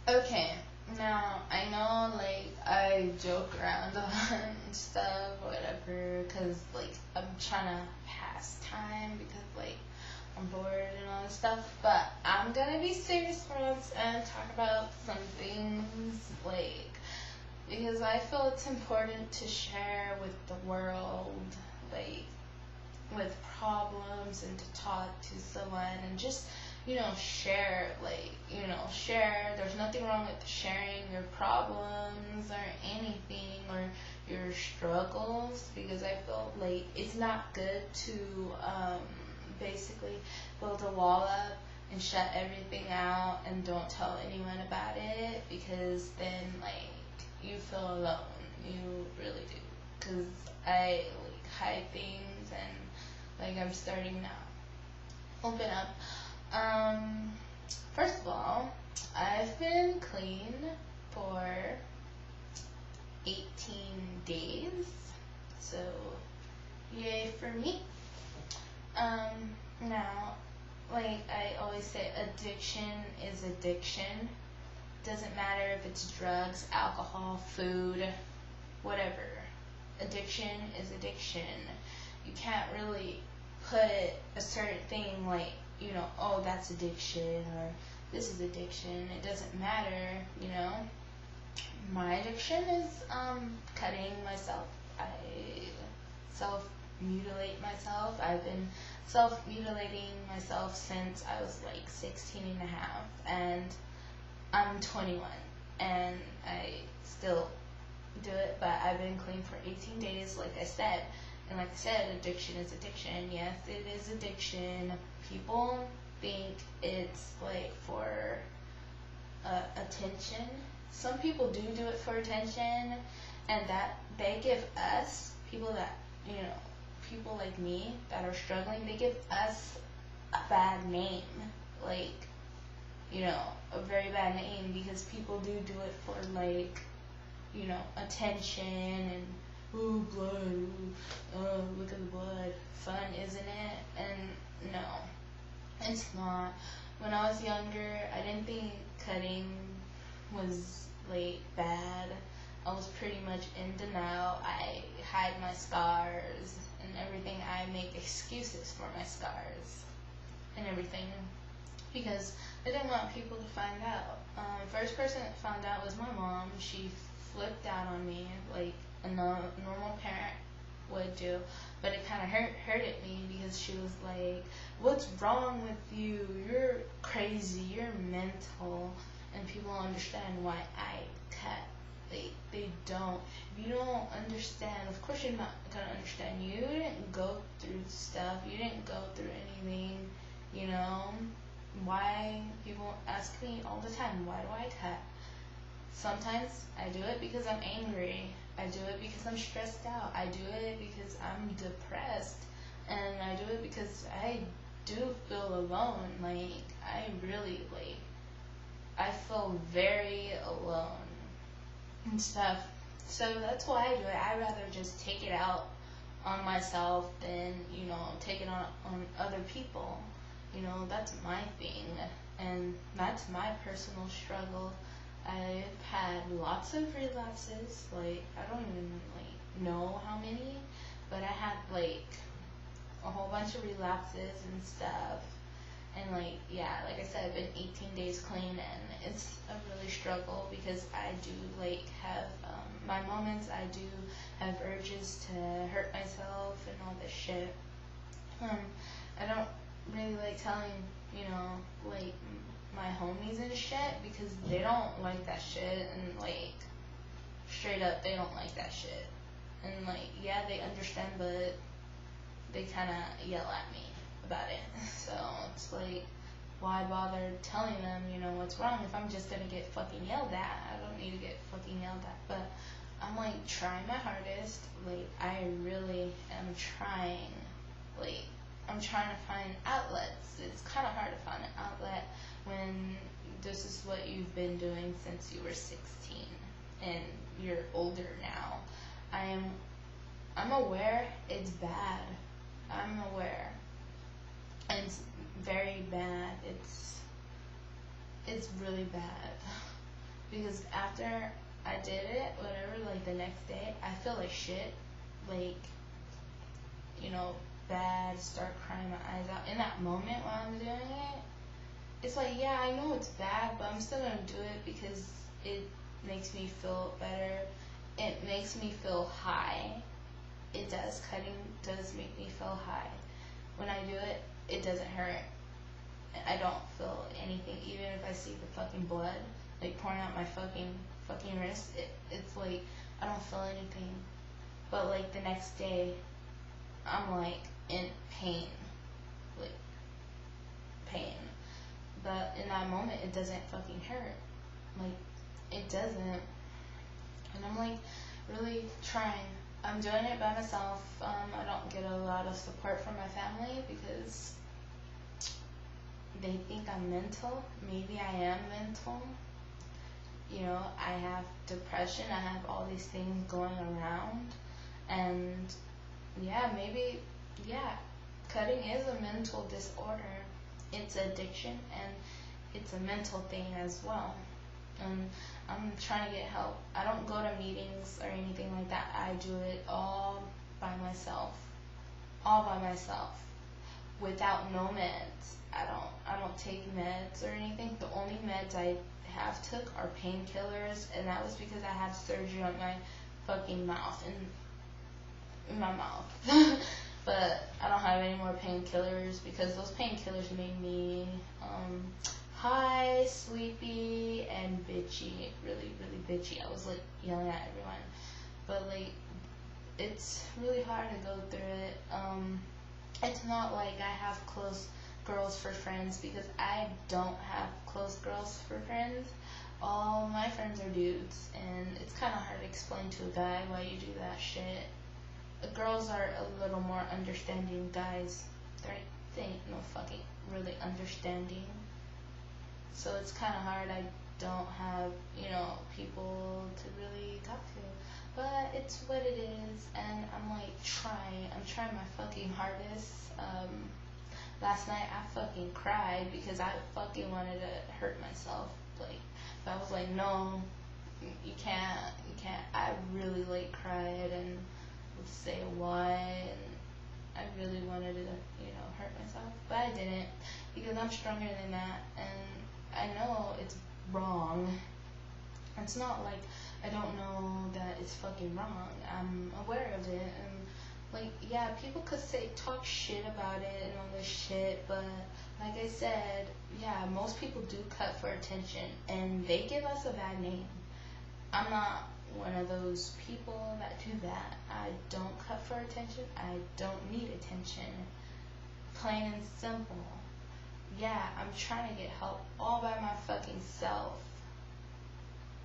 Okay, now I know like I joke around on stuff, whatever, cause like I'm trying to pass time because like I'm bored and all this stuff. But I'm gonna be serious for once and talk about some things like because I feel it's important to share with the world, like with problems and to talk to someone and just share, like share. There's nothing wrong with sharing your problems or anything or your struggles, because I feel like it's not good to basically build a wall up and shut everything out and don't tell anyone about it, because then like you feel alone. You really do, because I like hide things, and like I'm starting now open up. First of all, I've been clean for 18 days, so yay for me. Now, like I always say, addiction is addiction. Doesn't matter if it's drugs, alcohol, food, whatever. Addiction is addiction. You can't really put a certain thing like, oh, that's addiction or this is addiction. It doesn't matter. My addiction is cutting myself. I self-mutilate myself. I've been self-mutilating myself since I was like 16 and a half, and I'm 21, and I still do it, but I've been clean for 18 days, like I said. And like I said, addiction is addiction. Yes, it is addiction. People think it's like for attention. Some people do it for attention, and that they give us, people that, people like me that are struggling, they give us a bad name. Like, a very bad name, because people do it for like, attention and ooh, blood, ooh, look at the blood. Fun, isn't it? And no, it's not. When I was younger, I didn't think cutting was like bad. I was pretty much in denial. I hide my scars and everything. I make excuses for my scars and everything, because I didn't want people to find out. First person that found out was my mom. She flipped out on me like a normal parent would do, but it kind of hurted me, because she was like, "What's wrong with you? You're crazy. You're mental." And people don't understand why I cut. They don't. If you don't understand, of course you're not gonna understand. You didn't go through stuff. You didn't go through anything. Why people ask me all the time, why do I cut? Sometimes I do it because I'm angry. I do it because I'm stressed out. I do it because I'm depressed. And I do it because I do feel alone. Like, I really, I feel very alone and stuff. So that's why I do it. I'd rather just take it out on myself than, take it on other people. That's my thing. And that's my personal struggle. I've had lots of relapses. Like, I don't even know how many, but I had a whole bunch of relapses and stuff. And like I said, I've been 18 days clean, and it's a really struggle, because I do have my moments. I do have urges to hurt myself and all this shit. I don't really like telling my homies and shit, because they don't like that shit, and straight up they don't like that shit. And they understand, but they kind of yell at me about it. So it's why bother telling them, what's wrong, if I'm just gonna get fucking yelled at? I don't need to get fucking yelled at. But I'm trying my hardest. I really am trying. I'm trying to find outlets. It's kind of hard to find an outlet when this is what you've been doing since you were 16 and you're older now. I'm aware it's bad. I'm aware. And it's very bad. It's really bad. because after I did it, whatever, like the next day, I feel like shit, like, you know, bad, start crying my eyes out. In that moment while I'm doing it, it's like, yeah, I know it's bad, but I'm still gonna do it because it makes me feel better. It makes me feel high. It does. Cutting does make me feel high. When I do it, it doesn't hurt. I don't feel anything, even if I see the fucking blood, like pouring out my fucking wrist. It's like, I don't feel anything. But like the next day, I'm like in pain. Like, pain. But in that moment, it doesn't fucking hurt. Like, it doesn't. And I'm like really trying. I'm doing it by myself. I don't get a lot of support from my family because they think I'm mental. Maybe I am mental. You know, I have depression. I have all these things going around. And yeah, maybe, yeah, cutting is a mental disorder. It's addiction and it's a mental thing as well. And I'm trying to get help. I don't go to meetings or anything like that. I do it all by myself. All by myself. Without no meds. I don't take meds or anything. The only meds I have took are painkillers, and that was because I had surgery on my fucking mouth and in my mouth. But I don't have any more painkillers because those painkillers made me high, sleepy, and bitchy. Really, really bitchy. I was like yelling at everyone. But like, it's really hard to go through it. It's not like I have close girls for friends because I don't have close girls for friends. All my friends are dudes, and it's kind of hard to explain to a guy why you do that shit. Girls are a little more understanding. Guys, they ain't no fucking really understanding. So it's kind of hard. I don't have, you know, people to really talk to. But it's what it is, and I'm like trying. I'm trying my fucking hardest. Last night I fucking cried because I fucking wanted to hurt myself. Like, but I was like, no, you can't. I really like cried and would say why, and I really wanted to, you know, hurt myself, but I didn't because I'm stronger than that, and I know it's wrong. It's not like I don't know that it's fucking wrong. I'm aware of it, and like, yeah, people could talk shit about it and all this shit, but like I said, yeah, most people do cut for attention, and they give us a bad name. I'm not one of those people that do that. I don't cut for attention. I don't need attention. Plain and simple. Yeah, I'm trying to get help all by my fucking self.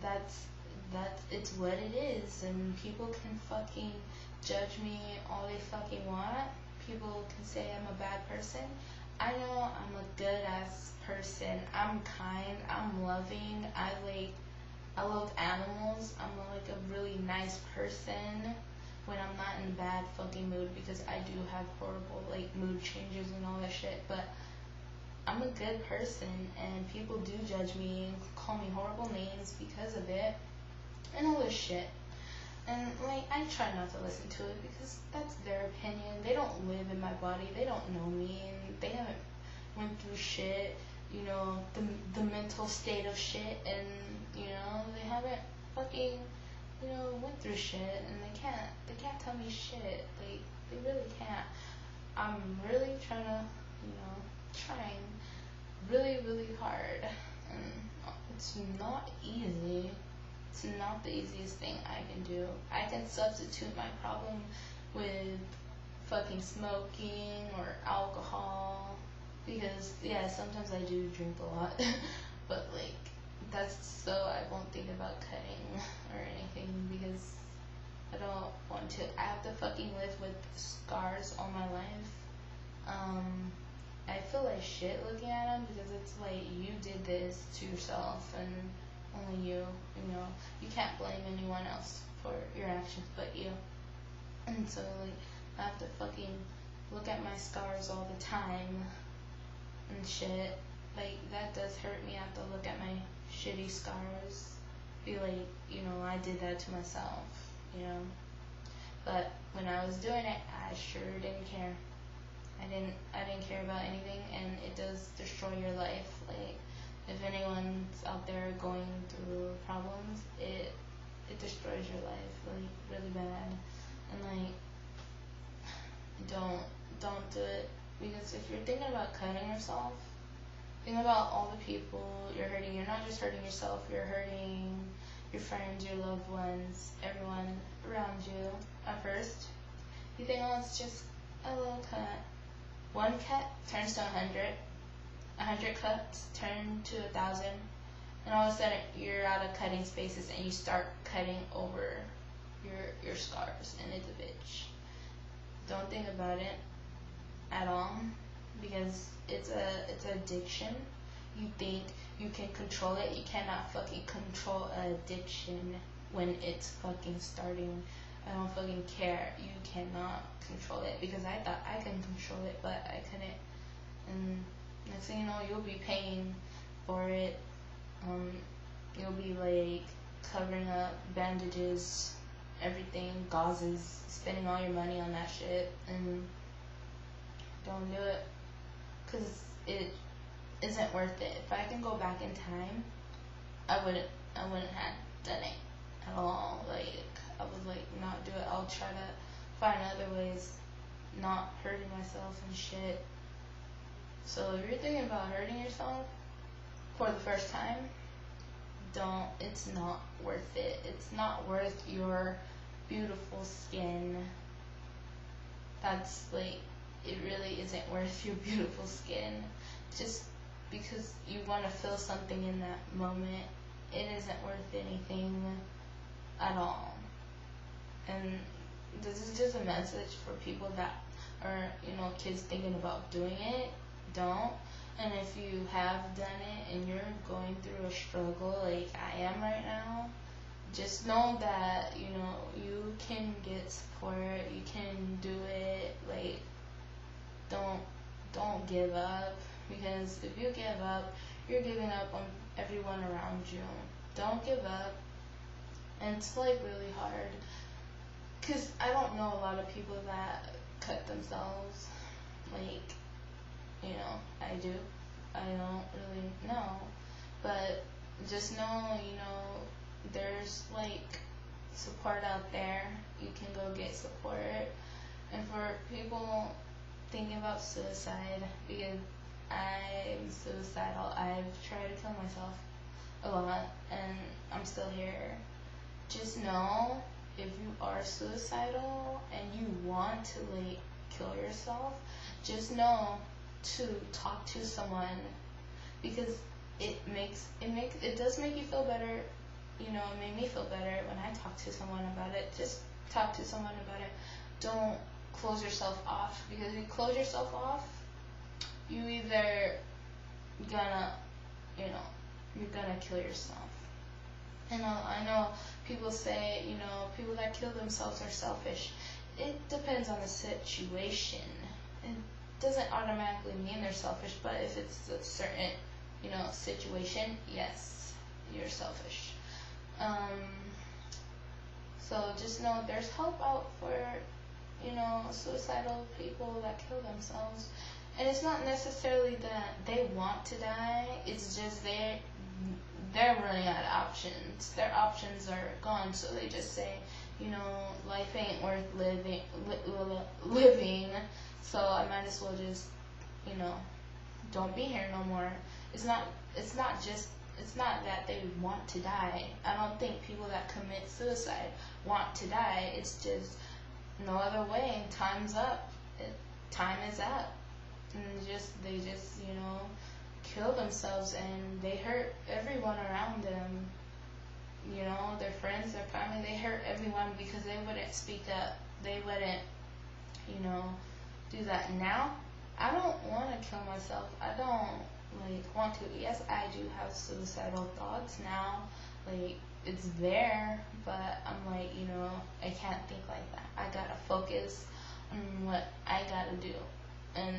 That's it's what it is, and people can fucking judge me all they fucking want. People can say I'm a bad person. I know I'm a good ass person. I'm kind. I'm loving. I love animals. I'm like a really nice person when I'm not in a bad fucking mood because I do have horrible like mood changes and all that shit. But I'm a good person, and people do judge me and call me horrible names because of it and all this shit. And like, I try not to listen to it because that's their opinion. They don't live in my body. They don't know me, and they haven't went through shit. You know, the mental state of shit, and you know, they haven't fucking, you know, went through shit, and they can't tell me shit. They really can't. I'm really trying to, you know, trying really, really hard, and it's not easy. It's not the easiest thing I can do. I can substitute my problem with fucking smoking or alcohol because, yeah, sometimes I do drink a lot, but like, that's so I won't think about cutting or anything because I don't want to. I have to fucking live with scars all my life. I feel like shit looking at them because it's like, you did this to yourself, and only you know, you can't blame anyone else for your actions but you. And so like, I have to fucking look at my scars all the time and shit. Like, that does hurt me. I have to look at my shitty scars be like, I did that to myself, you know. But when I was doing it, I sure didn't care. I didn't care about anything, and it does destroy your life. Like, if anyone's out there going through problems, it destroys your life, like, really bad. And like, don't do it, because if you're thinking about cutting yourself, think about all the people you're hurting. You're not just hurting yourself, you're hurting your friends, your loved ones, everyone around you. At first, you think, oh, it's just a little cut. One cut turns to 100. 100 cuts turn to 1,000. And all of a sudden, you're out of cutting spaces and you start cutting over your scars, and it's a bitch. Don't think about it at all, because it's addiction. You think you can control it. You cannot fucking control an addiction when it's fucking starting. I don't fucking care. You cannot control it, because I thought I can control it, but I couldn't. And next thing you know, you'll be paying for it. You'll be like covering up, bandages, everything, gauzes, spending all your money on that shit, and don't do it, because it isn't worth it. If I can go back in time, I wouldn't have done it at all. Like, I would like not do it. I'll try to find other ways, not hurting myself and shit. So if you're thinking about hurting yourself for the first time, don't. It's not worth it. It's not worth your beautiful skin. That's like, it really isn't worth your beautiful skin. Just because you want to feel something in that moment, it isn't worth anything at all. And this is just a message for people that are, kids thinking about doing it. Don't. And if you have done it and you're going through a struggle like I am right now, just know that, you can get support, you can do it. Like, don't give up, because if you give up, you're giving up on everyone around you. Don't give up. And it's like really hard, because I don't know a lot of people that cut themselves. Like, I do. I don't really know. But just know, there's like support out there. You can go get support. And for people thinking about suicide, because I'm suicidal, I've tried to kill myself a lot, and I'm still here. Just know, if you are suicidal and you want to like kill yourself, just know to talk to someone, because it does make you feel better. It made me feel better when I talked to someone about it. Just talk to someone about it. Don't close yourself off, because if you close yourself off, you either gonna, you're gonna kill yourself. And I know people say, people that kill themselves are selfish. It depends on the situation. It doesn't automatically mean they're selfish, but if it's a certain, situation, yes, you're selfish. So just know there's help out for, suicidal people that kill themselves. And it's not necessarily that they want to die, it's just they're running out of options. Their options are gone, so they just say, life ain't worth living, so I might as well just, don't be here no more. It's not that they want to die. I don't think people that commit suicide want to die. It's just no other way. Time's up. Time is up. And they just, kill themselves, and they hurt everyone around them. Their friends, their family, they hurt everyone because they wouldn't speak up. They wouldn't, do that. Now, I don't want to kill myself. I don't, want to. Yes, I do have suicidal thoughts now. It's there, but I'm I can't think like that. I gotta focus on what I gotta do. And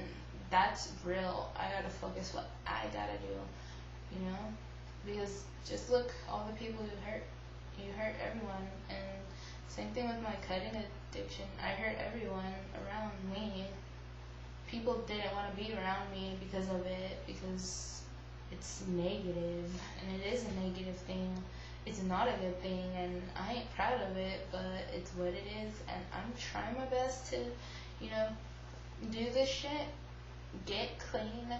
that's real. I gotta focus what I gotta do, because just look, all the people you hurt everyone. And same thing with my cutting addiction. I hurt everyone around me. People didn't want to be around me because of it, because it's negative, and it is a negative thing. It's not a good thing, and I ain't proud of it, but it's what it is, and I'm trying my best to, do this shit, get clean,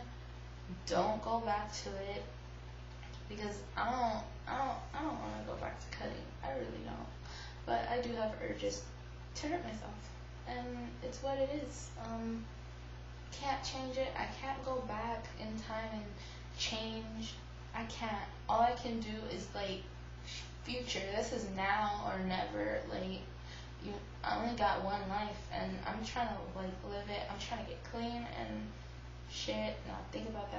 don't go back to it, because I don't want to go back to cutting. I really don't. But I do have urges to hurt myself, and it's what it is. Can't change it. I can't go back in time and change. I can't. All I can do is future. This is now or never. I only got one life, and I'm trying to live it. I'm trying to get clean and shit, not think about that.